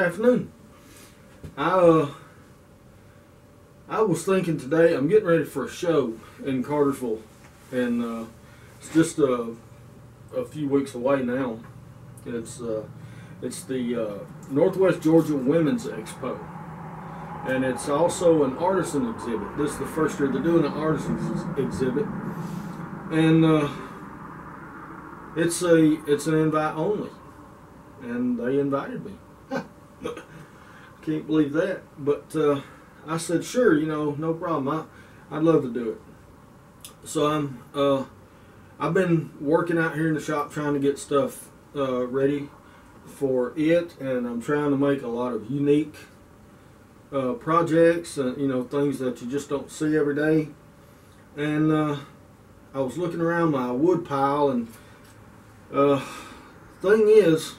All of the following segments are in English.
afternoon. I was thinking today, I'm getting ready for a show in Cartersville, and it's just a few weeks away now. It's the Northwest Georgia Women's Expo, and it's also an artisan exhibit. This is the first year they're doing an artisan exhibit, and it's an invite only, and they invited me. Can't believe that, but I said sure, no problem. I'd love to do it. So I've been working out here in the shop trying to get stuff ready for it, and I'm trying to make a lot of unique projects, things that you just don't see every day. And I was looking around my wood pile, and thing is,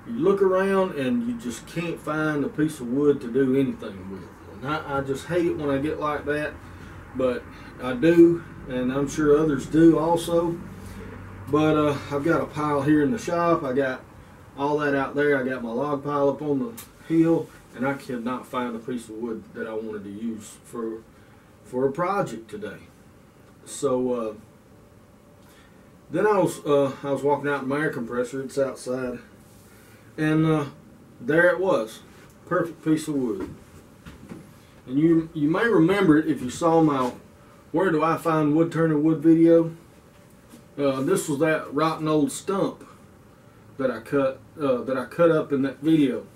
you look around and you just can't find a piece of wood to do anything with. And I just hate it when I get like that, but I do, and I'm sure others do also. But I've got a pile here in the shop. I got all that out there. I got my log pile up on the hill, and I could not find a piece of wood that I wanted to use for a project today. So then I was walking out in my air compressor. It's outside, and there it was, perfect piece of wood. And you may remember it if you saw my "Where Do I Find Wood Turning Wood" video. This was that rotten old stump that I cut up in that video.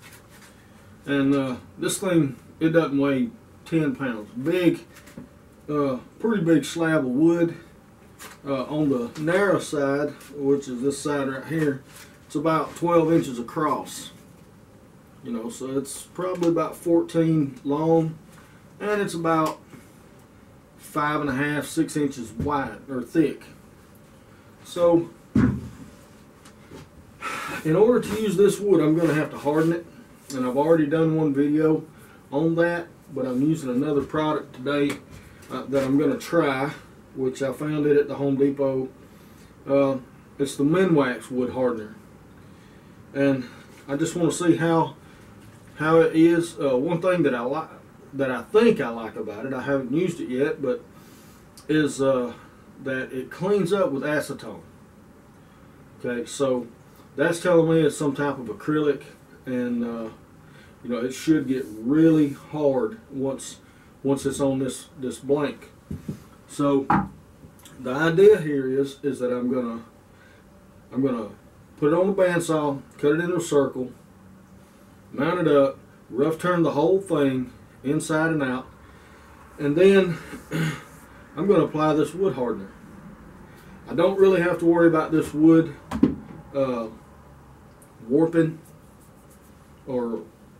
And this thing, it doesn't weigh 10 pounds. Big, pretty big slab of wood. On the narrow side, which is this side right here, it's about 12 inches across. So it's probably about 14 long, and it's about 5.5, 6 inches wide or thick. So in order to use this wood, I'm going to have to harden it, and I've already done one video on that, but I'm using another product today that I'm going to try, which I found it at the Home Depot. It's the Minwax wood hardener, and I just want to see how it is. One thing that I think I like about it, I haven't used it yet, but is that it cleans up with acetone. Okay, so that's telling me it's some type of acrylic, and it should get really hard once it's on this blank. So the idea here is that I'm gonna put it on the bandsaw, cut it into a circle, mount it up, rough turn the whole thing inside and out, and then I'm going to apply this wood hardener. I don't really have to worry about this wood warping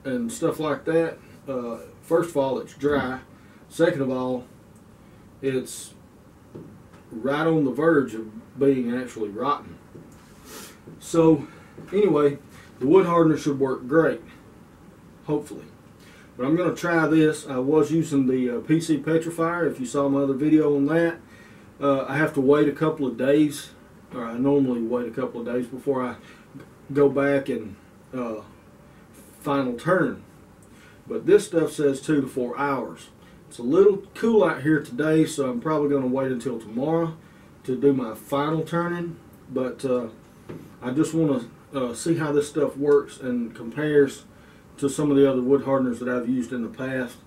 and stuff like that. First of all, it's dry. Second of all, it's right on the verge of being actually rotten. So anyway, the wood hardener should work great, hopefully. But I'm going to try this. I was using the PC petrifier. If you saw my other video on that, I have to wait a couple of days, or I normally wait a couple of days before I go back and final turn. But this stuff says 2 to 4 hours. It's a little cool out here today, so I'm probably going to wait until tomorrow to do my final turning. But I just want to see how this stuff works and compares to some of the other wood hardeners that I've used in the past.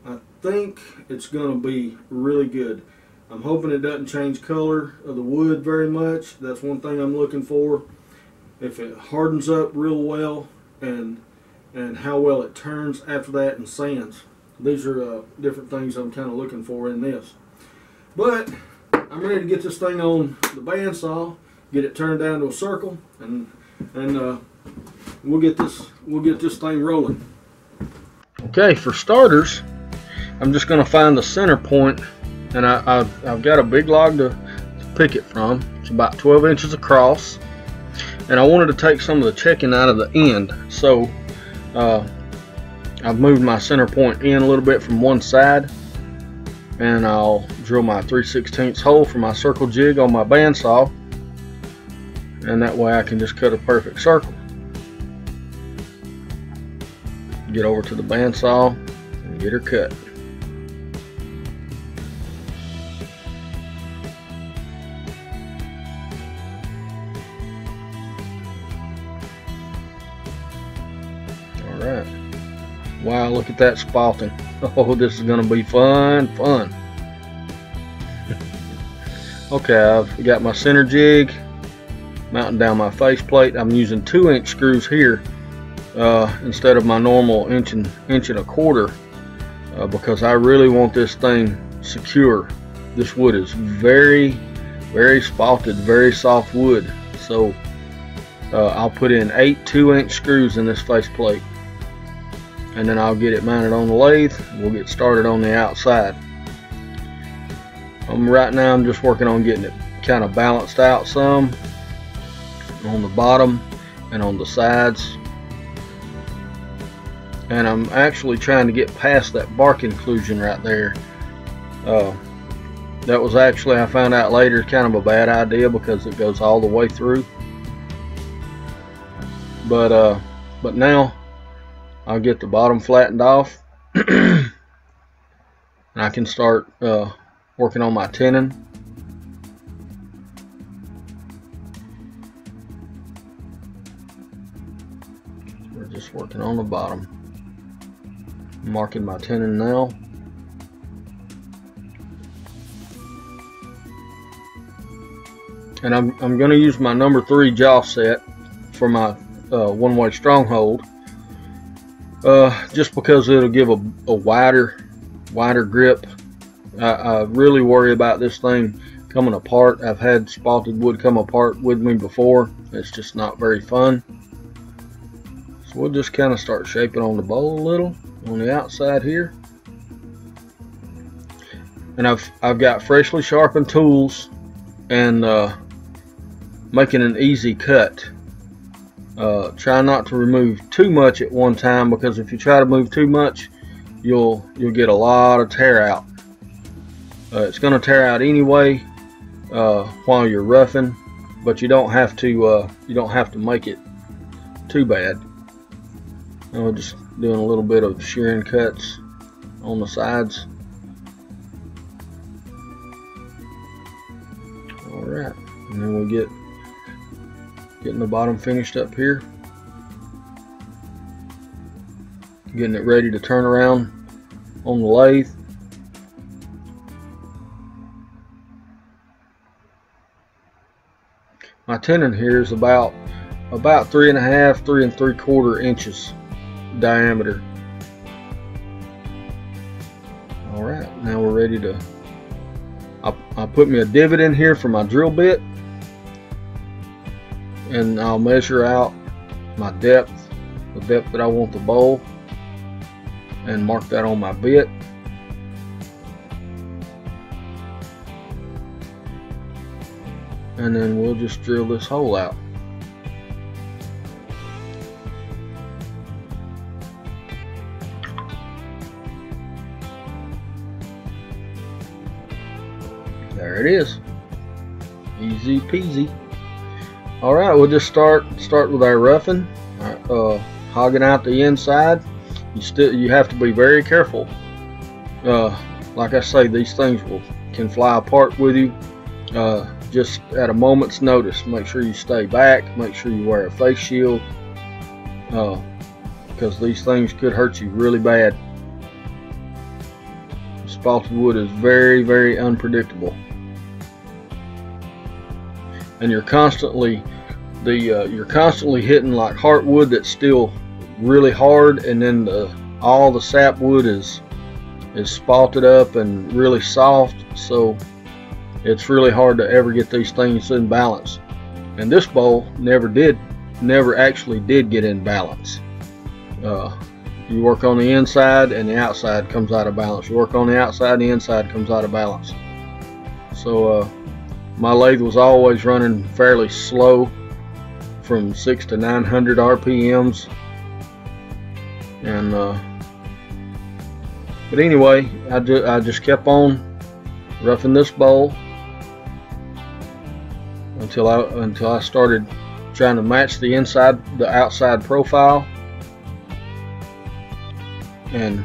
I think it's going to be really good. I'm hoping it doesn't change color of the wood very much. That's one thing I'm looking for. If it hardens up real well, and how well it turns after that and sands. These are different things I'm kind of looking for in this. But I'm ready to get this thing on the bandsaw, get it turned down to a circle, and we'll get this thing rolling. Okay, for starters, I'm just going to find the center point, and I've got a big log to pick it from. It's about 12 inches across, and I wanted to take some of the checking out of the end, so I've moved my center point in a little bit from one side, and I'll drill my 3/16 hole for my circle jig on my bandsaw, and that way I can just cut a perfect circle. get over to the bandsaw and get her cut. Alright. Wow, look at that spalting. Oh, this is going to be fun. Okay, I've got my center jig mounting down my faceplate. I'm using 2-inch screws here instead of my normal inch and a quarter because I really want this thing secure. This wood is very spalted, very soft wood. So I'll put in 8 2-inch screws in this faceplate, and then I'll get it mounted on the lathe. We'll get started on the outside. Right now I'm just working on getting it kind of balanced out some on the bottom and on the sides, and I'm actually trying to get past that bark inclusion right there. That was actually, I found out later, kind of a bad idea because it goes all the way through, but now I'll get the bottom flattened off and I can start working on my tenon. We're just working on the bottom. I'm marking my tenon now. And I'm going to use my number 3 jaw set for my one-way stronghold, just because it'll give a wider grip. I really worry about this thing coming apart. I've had spalted wood come apart with me before. It's just not very fun. So we'll just kind of start shaping on the bowl a little on the outside here. And I've got freshly sharpened tools and making an easy cut. Try not to remove too much at one time, because if you try to move too much, you'll get a lot of tear out. It's going to tear out anyway while you're roughing, but you don't have to make it too bad. I'm just doing a little bit of shearing cuts on the sides. All right, and then we'll getting the bottom finished up here, getting it ready to turn around on the lathe. My tenon here is about 3.5, 3 3/4 inches diameter. All right, now we're ready to. I'll put me a divot in here for my drill bit, and I'll measure out my depth, the depth that I want the bowl, and mark that on my bit. And then we'll just drill this hole out. There it is. Easy peasy. Alright, we'll just start with our roughing. Hogging out the inside. You have to be very careful. Like I say, these things can fly apart with you. Just at a moment's notice. Make sure you stay back. Make sure you wear a face shield, because these things could hurt you really bad. Spalted wood is very unpredictable, and you're constantly hitting like heartwood that's still really hard, and then all the sapwood is spalted up and really soft, so it's really hard to ever get these things in balance. And this bowl never actually did get in balance. You work on the inside and the outside comes out of balance. You work on the outside and the inside comes out of balance. So my lathe was always running fairly slow, from 600 to 900 RPMs. And but anyway, I just kept on roughing this bowl until I started trying to match the outside profile. and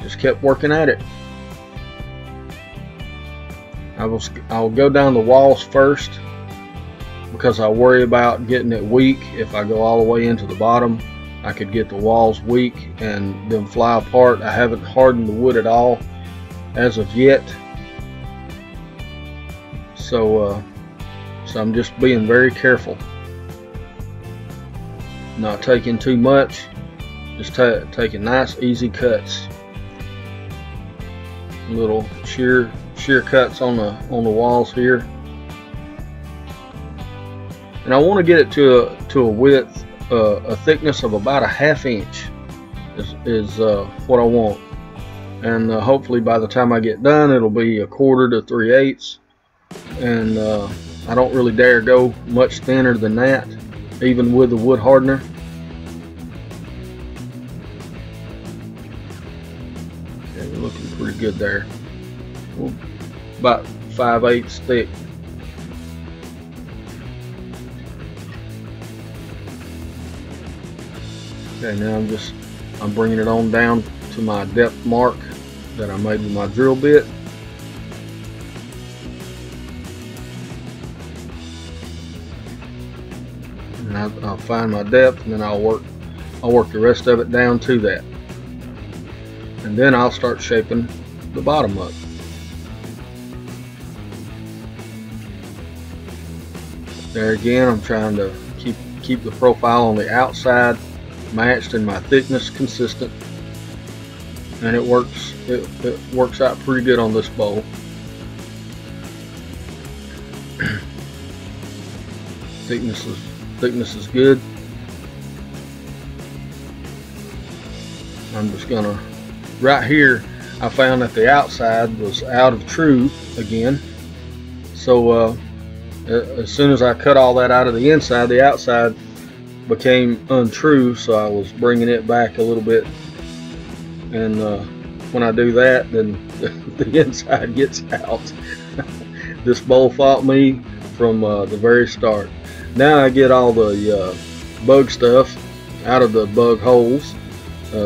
just kept working at it. I'll go down the walls first because I worry about getting it weak. If I go all the way into the bottom, I could get the walls weak and them fly apart. I haven't hardened the wood at all as of yet, so I'm just being very careful, not taking too much, just taking nice easy cuts, little shear cuts on the walls here. And I want to get it to a width, a thickness of about a 1/2 inch is what I want. And hopefully by the time I get done, it'll be 1/4 to 3/8. And I don't really dare go much thinner than that, even with the wood hardener. Okay, we're looking pretty good there. About 5/8 thick. Okay, now I'm bringing it on down to my depth mark that I made with my drill bit. And I'll find my depth, and then I'll work the rest of it down to that. And then I'll start shaping the bottom up. There again, I'm trying to keep the profile on the outside matched and my thickness consistent, and it works out pretty good on this bowl. thickness is good. I'm just gonna, right here I found that the outside was out of true again, so as soon as I cut all that out of the inside, the outside became untrue, so I was bringing it back a little bit, and when I do that, then the inside gets out. This bowl fought me from the very start. Now I get all the bug stuff out of the bug holes.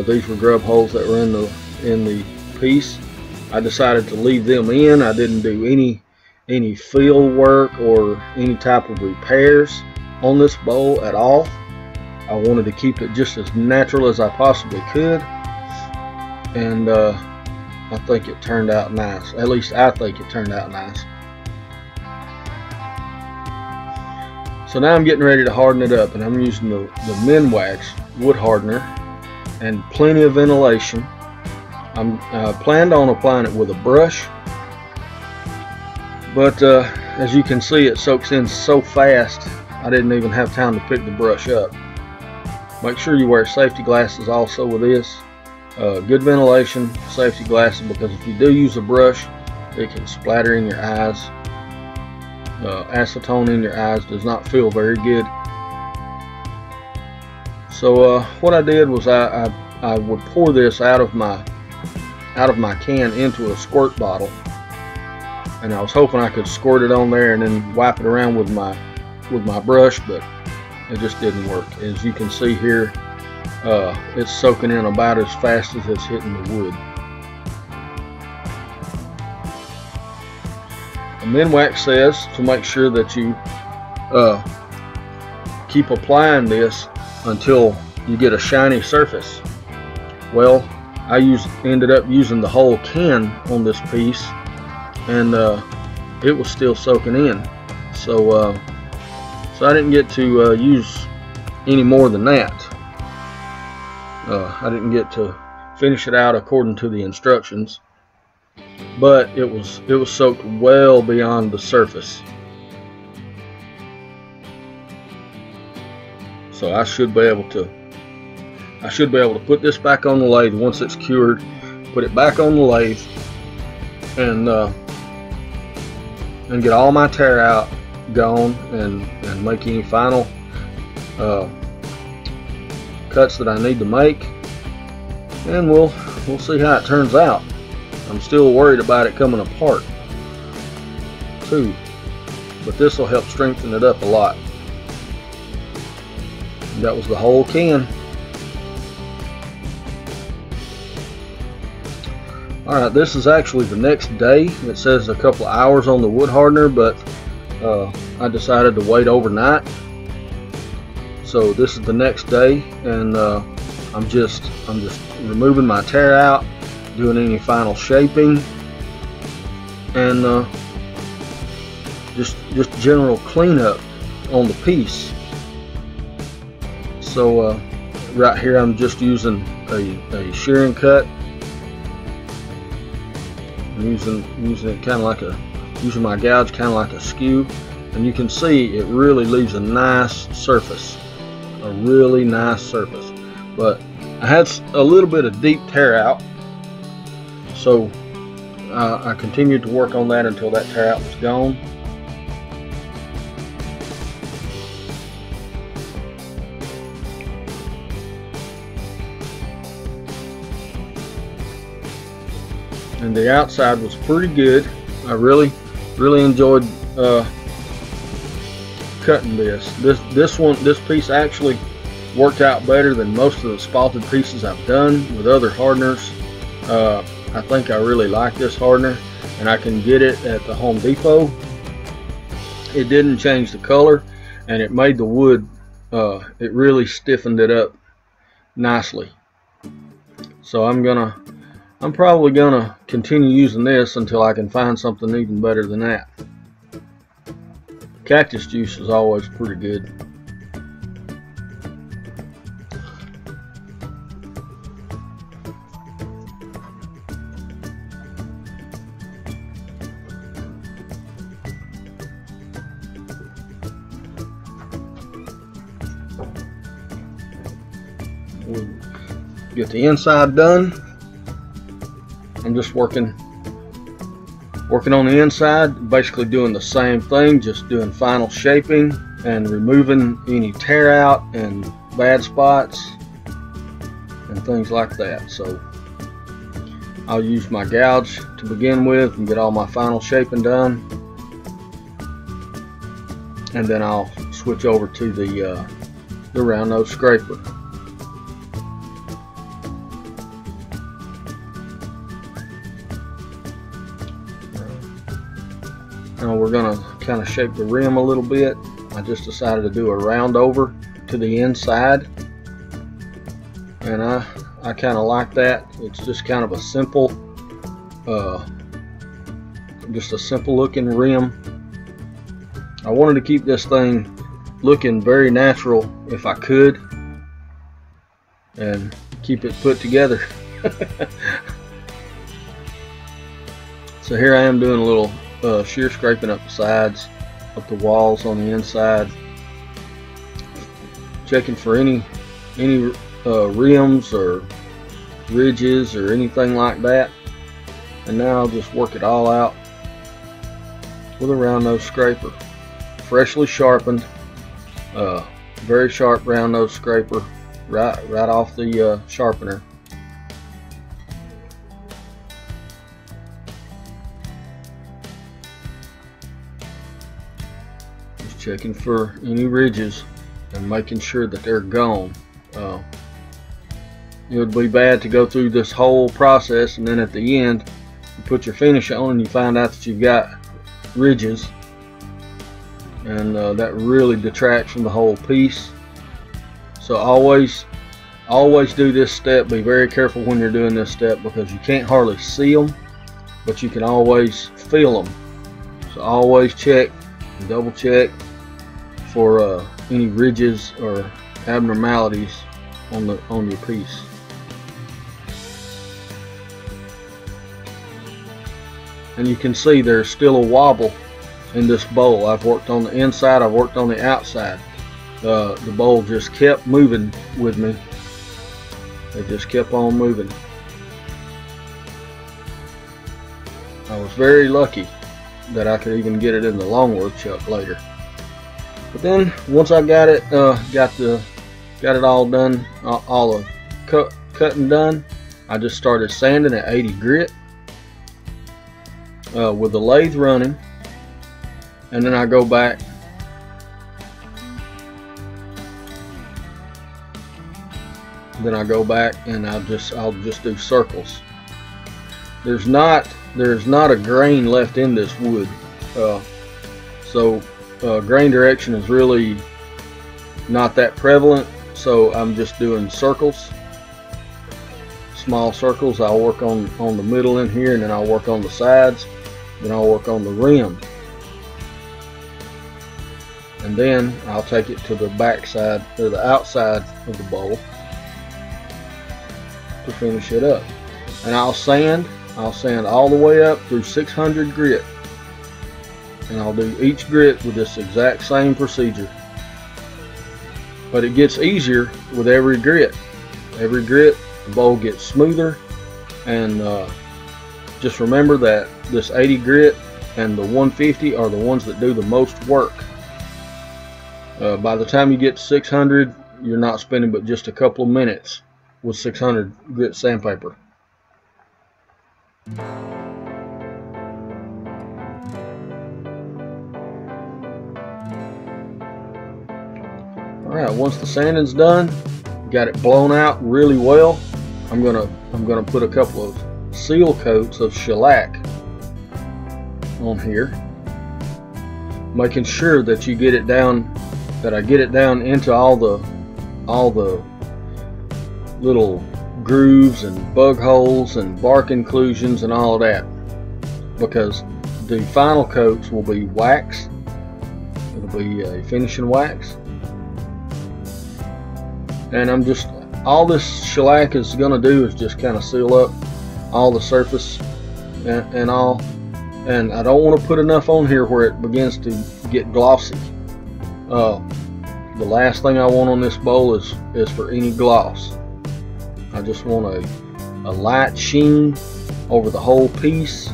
These were grub holes that were in the piece. I decided to leave them in. I didn't do any fill work or any type of repairs on this bowl at all. I wanted to keep it just as natural as I possibly could, and I think it turned out nice. At least I think it turned out nice. So now I'm getting ready to harden it up, and I'm using the Minwax wood hardener and plenty of ventilation. I'm planned on applying it with a brush, but as you can see, it soaks in so fast I didn't even have time to pick the brush up. Make sure you wear safety glasses also with this. Good ventilation, safety glasses, because if you do use a brush, it can splatter in your eyes. Acetone in your eyes does not feel very good. So what I did was I would pour this out of my can into a squirt bottle, and I was hoping I could squirt it on there and then wipe it around with my brush, but it just didn't work. As you can see here, it's soaking in about as fast as it's hitting the wood. The Minwax says to make sure that you keep applying this until you get a shiny surface. Well, I ended up using the whole can on this piece, and it was still soaking in. So I didn't get to use any more than that. I didn't get to finish it out according to the instructions, but it was soaked well beyond the surface. So I should be able to put this back on the lathe once it's cured, put it back on the lathe, and get all my tear out gone, and make any final cuts that I need to make, and we'll see how it turns out. I'm still worried about it coming apart too, but this will help strengthen it up a lot. And that was the whole can. Alright, this is actually the next day. It says a couple of hours on the wood hardener, but I decided to wait overnight. So this is the next day, and I'm just removing my tear out, doing any final shaping, and just general cleanup on the piece. So right here I'm just using a shearing cut. I'm using it kind of like using my gouge kind of like a skew, and you can see it really leaves a nice surface, a really nice surface. But I had a little bit of deep tear out, so I continued to work on that until that tear out was gone. And the outside was pretty good. I really enjoyed cutting this. This piece actually worked out better than most of the spalted pieces I've done with other hardeners. I think I really like this hardener, and I can get it at the Home Depot. It didn't change the color, and it made the wood, it really stiffened it up nicely. So I'm probably gonna continue using this until I can find something even better than that. Cactus juice is always pretty good. We'll get the inside done. I'm just working on the inside, basically doing the same thing, just doing final shaping and removing any tear out and bad spots and things like that. So I'll use my gouge to begin with and get all my final shaping done, and then I'll switch over to the round nose scraper. Now we're going to kind of shape the rim a little bit. I just decided to do a round over to the inside, and I kind of like that. It's just kind of a simple, just a simple looking rim. I wanted to keep this thing looking very natural if I could, and keep it put together. So here I am doing a little shear scraping up the sides, up the walls on the inside, checking for any rims or ridges or anything like that. And now I'll just work it all out with a round nose scraper, freshly sharpened, very sharp round nose scraper, right off the sharpener. Checking for any ridges and making sure that they're gone. It would be bad to go through this whole process and then at the end you put your finish on and you find out that you've got ridges, and that really detracts from the whole piece. So always do this step. Be very careful when you're doing this step, because you can't hardly see them, but you can always feel them. So always check, double check for any ridges or abnormalities on your piece. And you can see there's still a wobble in this bowl. I've worked on the inside, I've worked on the outside. The bowl just kept moving with me. It just kept on moving. I was very lucky that I could even get it in the longwood chuck later. But then once I got it all done, all the cutting done, I just started sanding at 80 grit with the lathe running, and then I go back and I'll just do circles. there's not a grain left in this wood, so grain direction is really not that prevalent. So I'm just doing circles, small circles. I'll work on the middle in here, and then I'll work on the sides, then I'll work on the rim, and then I'll take it to the back side or the outside of the bowl to finish it up. And I'll sand all the way up through 600 grit, and I'll do each grit with this exact same procedure. But it gets easier with every grit. Every grit, the bowl gets smoother, and just remember that this 80 grit and the 150 are the ones that do the most work. By the time you get to 600, you're not spending but just a couple of minutes with 600 grit sandpaper. Alright, once the sanding's done, got it blown out really well, I'm gonna put a couple of seal coats of shellac on here, making sure that you get it down, that I get it down into all the little grooves and bug holes and bark inclusions and all of that, because the final coats will be wax. It'll be a finishing wax, and all this shellac is going to do is just kind of seal up all the surface and all. And I don't want to put enough on here where it begins to get glossy. The last thing I want on this bowl is for any gloss. I just want a light sheen over the whole piece.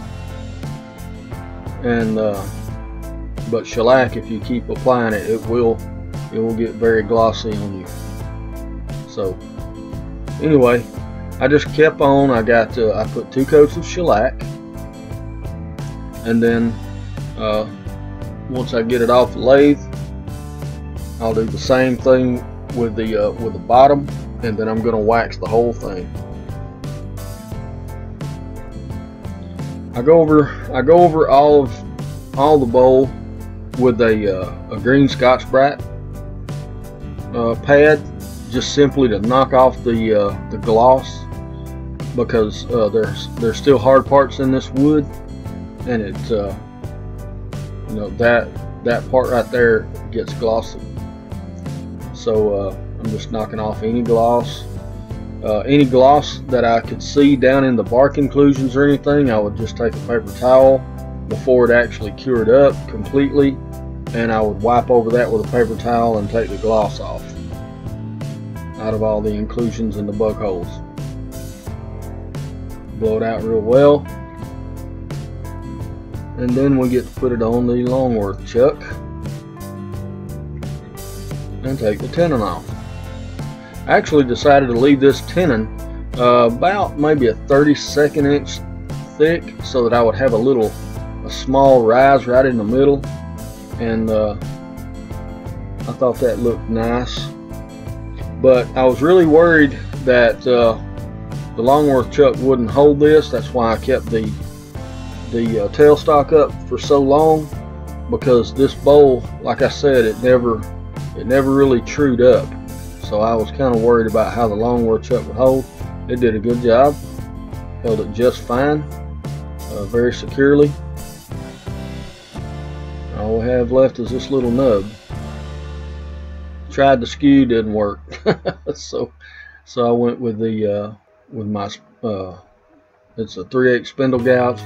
And but shellac, if you keep applying it, it will get very glossy on you. So anyway, I just kept on. I put 2 coats of shellac, and then once I get it off the lathe, I'll do the same thing with the bottom, and then I'm going to wax the whole thing. I go over all the bowl with a green Scotch-Brite pad, just simply to knock off the gloss, because there's still hard parts in this wood, and it that part right there gets glossy. So I'm just knocking off any gloss that I could see down in the bark inclusions or anything. I would just take a paper towel before it actually cured up completely, and I would wipe over that with a paper towel and take the gloss off out of all the inclusions and the bug holes. Blow it out real well, and then we get to put it on the Longworth chuck and take the tenon off. I actually decided to leave this tenon about maybe a 32nd inch thick, so that I would have a small rise right in the middle, and I thought that looked nice. But I was really worried that the Longworth chuck wouldn't hold this. That's why I kept the tailstock up for so long, because this bowl, like I said, it never really trued up. So I was kind of worried about how the Longworth chuck would hold. It did a good job, held it just fine, very securely. All we have left is this little nub. Tried the skew, didn't work. so I went with my it's a 3/8 spindle gouge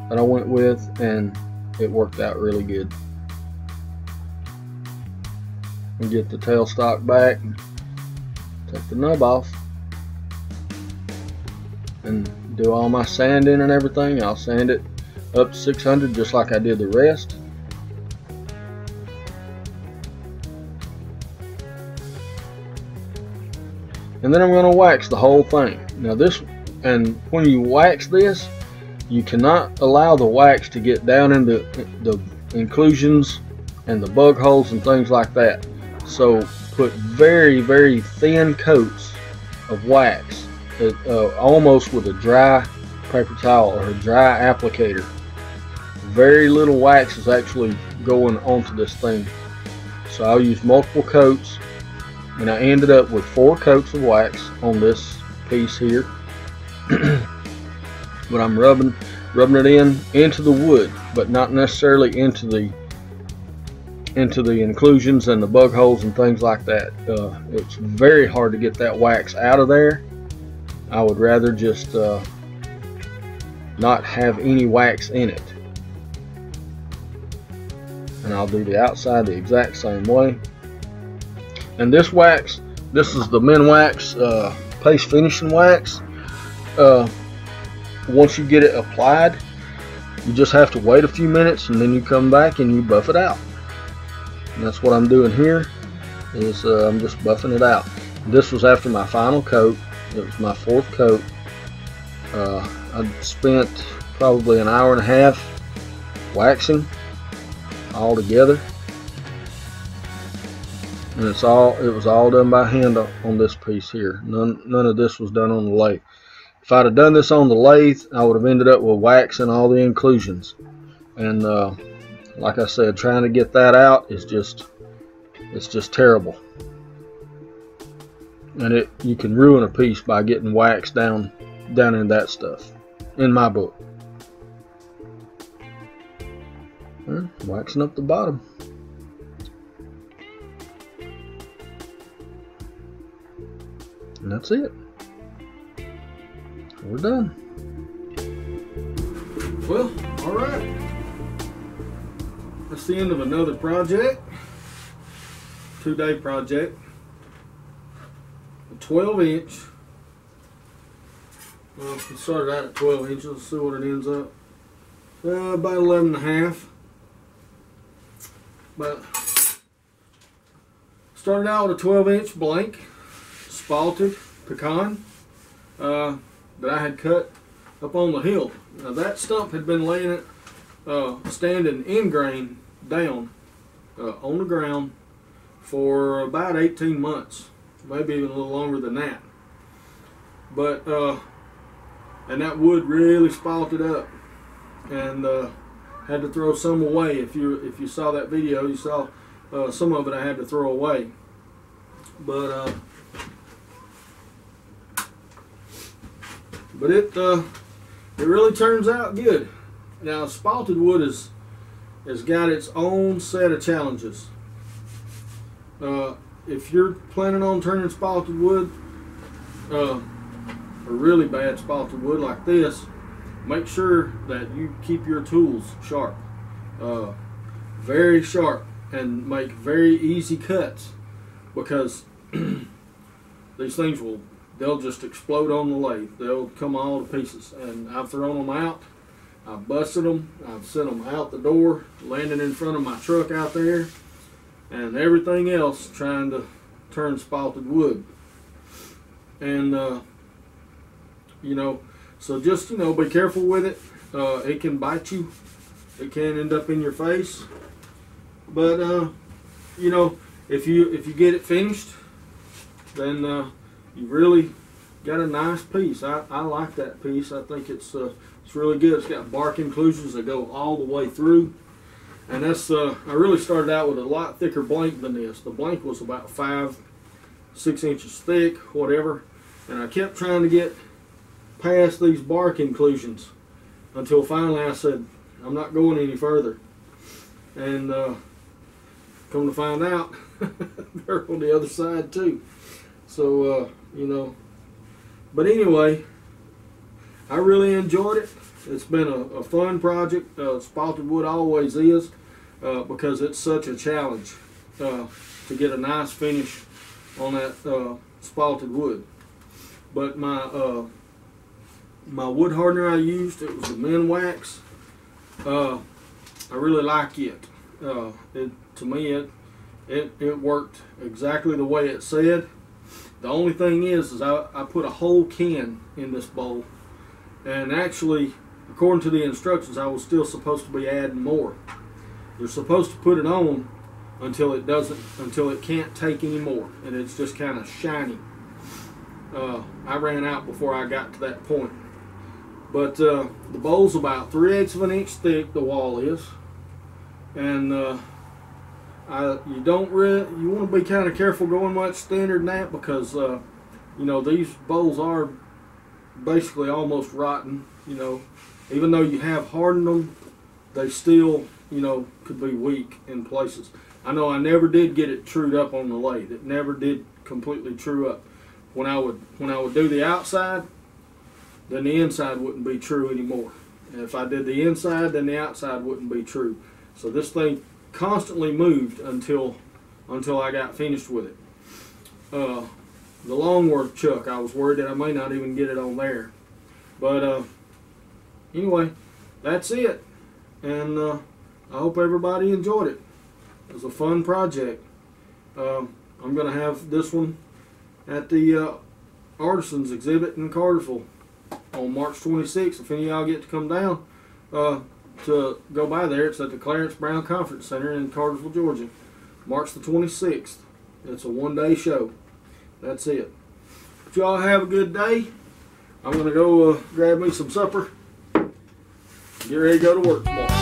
that I went with, and it worked out really good. And get the tailstock back, take the nub off, and do all my sanding and everything. I'll sand it up to 600 just like I did the rest. And then I'm going to wax the whole thing. Now and when you wax this, you cannot allow the wax to get down into the inclusions and the bug holes and things like that. So put very, very thin coats of wax, almost with a dry paper towel or a dry applicator. Very little wax is actually going onto this thing. So I'll use multiple coats, and I ended up with 4 coats of wax on this piece here. But I'm rubbing it into the wood, but not necessarily into the inclusions and the bug holes and things like that. It's very hard to get that wax out of there. I would rather just not have any wax in it. And I'll do the outside the exact same way. And this wax, this is the Minwax paste finishing wax. Once you get it applied, you just have to wait a few minutes, and then you come back and you buff it out. And that's what I'm doing here, is I'm just buffing it out. This was after my final coat. It was my 4th coat. I spent probably an hour and a half waxing all together, and it was all done by hand on this piece here. None of this was done on the lathe. If I'd have done this on the lathe, I would have ended up with wax in all the inclusions, and like I said, trying to get that out is just terrible. And you can ruin a piece by getting wax down in that stuff, in my book. Waxing up the bottom. And that's it. We're done. Well, alright. That's the end of another project. 2-day project. A 12-inch. Well, it started out at 12 inches. Let's see what it ends up. About 11.5. But started out with a 12-inch blank Spalted Pecan that I had cut up on the hill. Now that stump had been laying standing in grain down on the ground for about 18 months, maybe even a little longer than that. But and that wood really spalted up, and had to throw some away. If you saw that video, you saw some of it I had to throw away. But it really turns out good. Now, spalted wood has got its own set of challenges. If you're planning on turning spalted wood, or really bad spalted wood like this, make sure that you keep your tools sharp, very sharp, and make very easy cuts, because these things they'll just explode on the lathe. They'll come all to pieces. And I've thrown them out, I've busted them, I've sent them out the door, landing in front of my truck out there, and everything else trying to turn spalted wood. And you know, so just, you know, be careful with it. It can bite you. It can end up in your face. But you know, if you get it finished, then you really got a nice piece. I like that piece. I think it's really good. It's got bark inclusions that go all the way through. And that's I really started out with a lot thicker blank than this. The blank was about 5-6 inches thick, whatever. And I kept trying to get past these bark inclusions until finally I said, I'm not going any further. And come to find out, they're on the other side too. So you know, but anyway, I really enjoyed it. It's been a fun project. Spalted wood always is, because it's such a challenge to get a nice finish on that spalted wood. But my my wood hardener I used, it was the Minwax. I really like it. To me, it worked exactly the way it said. The only thing is I put a whole can in this bowl, and actually, according to the instructions, I was still supposed to be adding more. You're supposed to put it on until it can't take any more, and it's just kind of shiny. I ran out before I got to that point. But the bowl's about 3/8 of an inch thick, the wall is. And you want to be kind of careful going much thinner than that, because you know, these bowls are basically almost rotten. You know, even though you have hardened them, they still, you know, could be weak in places. I know I never did get it trued up on the lathe. It never did completely true up. When I would do the outside, then the inside wouldn't be true anymore. And if I did the inside, then the outside wouldn't be true. So this thing constantly moved until I got finished with it. The Longworth chuck, I was worried that I may not even get it on there. But anyway, that's it. And I hope everybody enjoyed it. It was a fun project. I'm going to have this one at the Artisans exhibit in Cartersville on March 26th. If any of y'all get to come down to go by there, it's at the Clarence Brown Conference Center in Cartersville, Georgia. March the 26th. It's a one-day show. That's it. If y'all have a good day, I'm going to go grab me some supper. Get ready to go to work tomorrow.